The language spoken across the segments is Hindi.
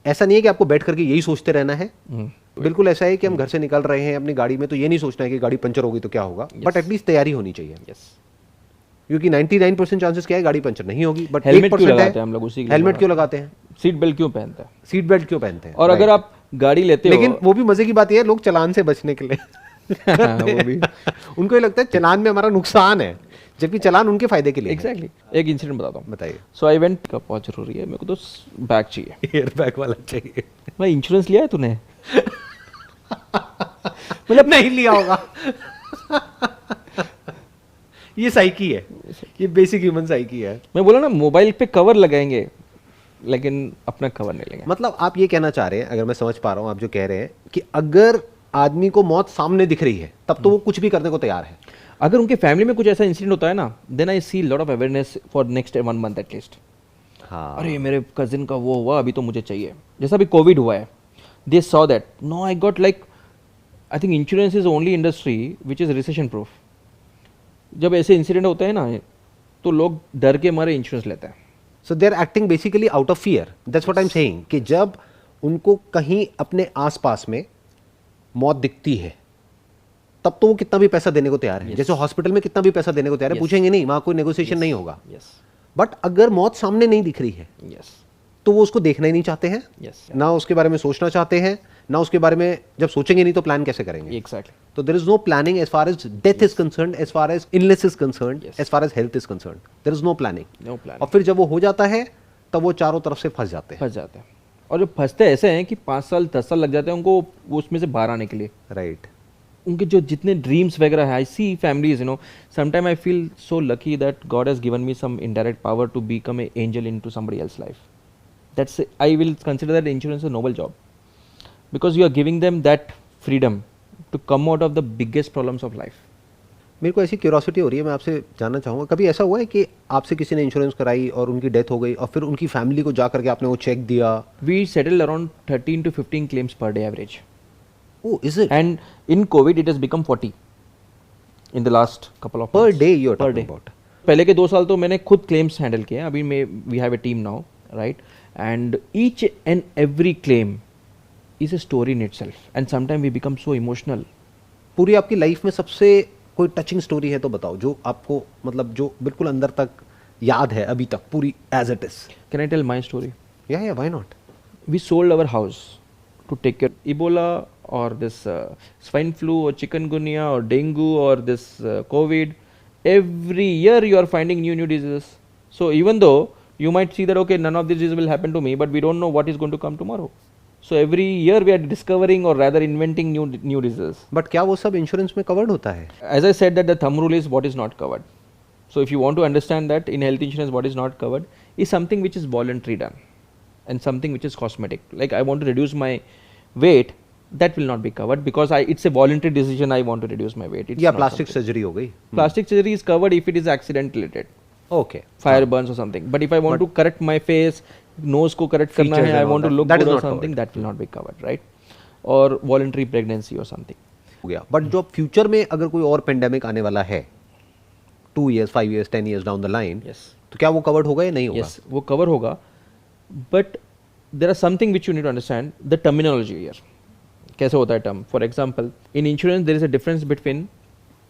ऐसा नहीं है कि आपको बैठ करके यही सोचते रहना है। बिल्कुल ऐसा है कि हम घर से निकल रहे हैं अपनी गाड़ी में, तो ये नहीं सोचना है कि गाड़ी पंचर होगी तो क्या होगा, बट एटलीस्ट तैयारी होनी चाहिए। क्योंकि 99% चांसेस क्या है, गाड़ी पंचर नहीं होगी, बट हेलमेट क्यों लगाते हैं हम लोग? उसी हेलमेट क्यों लगाते हैं, सीट बेल्ट क्यों पहनते हैं, सीट बेल्ट क्यों पहनते हैं। और अगर आप गाड़ी लेते हो, लेकिन वो भी मजे की बात ये है, लोग चालान से बचने के लिए वो भी उनको ये लगता है चालान में हमारा नुकसान है, जबकि चालान उनके फायदे के लिए। एग्जैक्टली। एक इंसिडेंट बताता हूँ, बताइए। सो आई वेंट का बहुत जरूरी है, मेरे को तो बैग चाहिए, एयर बैग वाला चाहिए। भाई इंश्योरेंस लिया है तूने? मतलब नहीं लिया होगा। ये साइकी है, ये बेसिक ह्यूमन साइकी है। मैं बोला ना, मोबाइल पे कवर लगाएंगे लेकिन अपना कवर नहीं लेंगे। मतलब आप ये कहना चाह रहे हैं, अगर मैं समझ पा रहा हूं आप जो कह रहे हैं, कि अगर आदमी को मौत सामने दिख रही है तब तो वो कुछ भी करने को तैयार है। अगर उनके फैमिली में कुछ ऐसा इंसिडेंट होता है ना, then I see lot of awareness for next 1 month at least. हाँ, अरे मेरे कजिन का वो हुआ, अभी तो मुझे चाहिए। जैसा अभी कोविड हुआ है, they saw that, no I got like, I think insurance is only industry which is recession proof. जब ऐसे इंसिडेंट होते हैं ना, तो लोग डर के मारे इंश्योरेंस लेते हैं। So they are acting basically out of fear, that's what I am saying, कि जब उनको कहीं अपने आसपास में मौत दिखती है तब तो वो कितना भी पैसा देने को तैयार है। जैसे हॉस्पिटल में कितना भी पैसा देने को तैयार है, पूछेंगे नहीं, वहां कोई नेगोशिएशन नहीं होगा। बट अगर मौत सामने नहीं दिख रही है तो वो उसको देखना ही नहीं चाहते हैं, ना उसके बारे में सोचना चाहते हैं, ना उसके बारे में, जब सोचेंगे नहीं तो प्लान कैसे करेंगे। Exactly. तो there is no planning as far as death is concerned, as far as illness is concerned, as far as health is concerned, there is no planning. और फिर जब वो हो जाता है तब वो चारों तरफ से फंस जाते हैं। और जो फंसते ऐसे हैं कि 5 साल 10 साल लग जाते हैं उनको वो उसमें से बाहर आने के लिए। राइट। उनके जो जितने ड्रीम्स वगैरह है, I see families, you know, sometime I feel so lucky that God has given me some indirect power to become a angel into somebody else life. That's, I will consider that insurance a noble job, because you are giving them that freedom to come out of the biggest problems of life. मेरे को ऐसी क्यूरोसिटी हो रही है, मैं आपसे जानना चाहूँगा, कभी ऐसा हुआ है कि आपसे किसी ने इंश्योरेंस कराई और उनकी डेथ हो गई और फिर उनकी फैमिली को जा करके आपने वो चेक दिया? We settled around 13 to 15 claims per day average. Oh, is it? And in COVID it has become 40 in the last couple of per months. day you are Per talking day. about? पहले के 2 साल तो मैंने खुद क्लेम्स हैंडल किए हैं, अभी we have a team now, right? And each and every claim is a story in itself, and sometimes we become so emotional. पूरी आपकी लाइफ में सबसे कोई टचिंग स्टोरी है तो बताओ, जो आपको मतलब जो बिल्कुल अंदर तक याद है अभी तक पूरी as it is. Can I tell my story? Yeah, why not? We sold our house to take care Ebola or this swine flu or chikungunya or dengue or this COVID. Every year you are finding new diseases. So even though you might see that okay, none of these diseases will happen to me, but we don't know what is going to come tomorrow. So every year we are discovering or rather inventing new diseases. But क्या वो सब इंश्योरेंस में कवर्ड होता है? As I said that the thumb rule is what is not covered. So if you want to understand that in health insurance what is not covered is something which is voluntary done and something which is cosmetic. Like I want to reduce my weight, that will not be covered because it's a voluntary decision. I want to reduce my weight. या प्लास्टिक सर्जरी हो गई? Plastic surgery is covered if it is accident related. Okay. Fire burns or something. But if I want to correct my face, nose को correct करना है, I want to look good or something, that will not be covered, right? Or voluntary pregnancy or something. हो गया। बट जो फ्यूचर में अगर कोई और पेंडेमिक आने वाला है 2 years, 5 years, 10 years down the line, तो क्या वो कवर्ड होगा या नहीं होगा? Yes, वो cover होगा. But there are something which you need to understand, the terminology here. कैसे होता है term? For example, in insurance there is a difference between,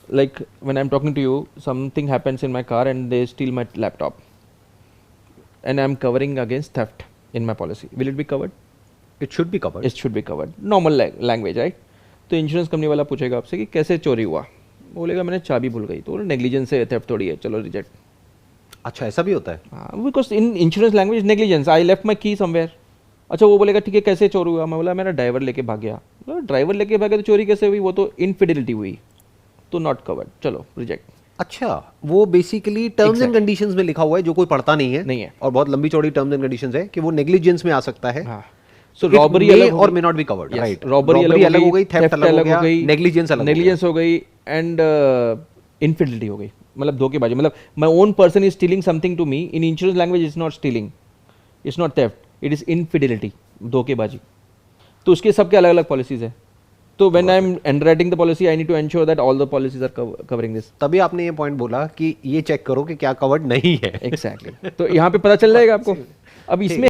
like when I'm talking to you, something happens in my car and they steal my laptop and I'm covering against theft in my policy. Will it be covered? It should be covered. It should be covered. Normal language, right? तो इंश्योरेंस कंपनी वाला पूछेगा आपसे कि कैसे चोरी हुआ, बोलेगा मैंने चाबी भूल गई, तो नेग्लिजेंस है, थेफ्ट थोड़ी है, चलो रिजेक्ट। अच्छा, ऐसा भी होता है? हाँ, because in insurance language negligence, I left my की समवेयर। अच्छा, वो बोलेगा ठीक है कैसे चोरी हुआ, मैं बोला मेरा ड्राइवर लेके भाग गया। ड्राइवर लेके भागे तो चोरी कैसे हुई, वो तो इनफिडेलिटी हुई, तो नॉट कवर्ड, चलो रिजेक्ट। अच्छा, वो बेसिकली टर्म्स एंड कंडीशंस में लिखा हुआ है जो कोई पढ़ता नहीं है और बहुत लंबी चौड़ी टर्म्स एंड कंडीशंस है कि वो नेग्लिजेंस में आ सकता है। सो रॉबरी अलग और may not be covered, right? Robbery अलग हो गई, थेफ्ट अलग हो गई, नेग्लिजेंस हो गई एंड इनफिडेलिटी हो गई, मतलब धोखेबाजी। मतलब my own person is stealing something to me, in insurance language is not stealing, it's not theft, it is infidelity, धोखेबाजी। तो उसके सबके अलग अलग पॉलिसीज है। तो when I am underwriting the policy I need to ensure that all the policies are covering this. तभी आपने ये पॉइंट बोला कि ये चेक करो कि क्या कवर्ड नहीं है। एग्जैक्टली। तो यहाँ पे पता चल जाएगा आपको। अब इसमें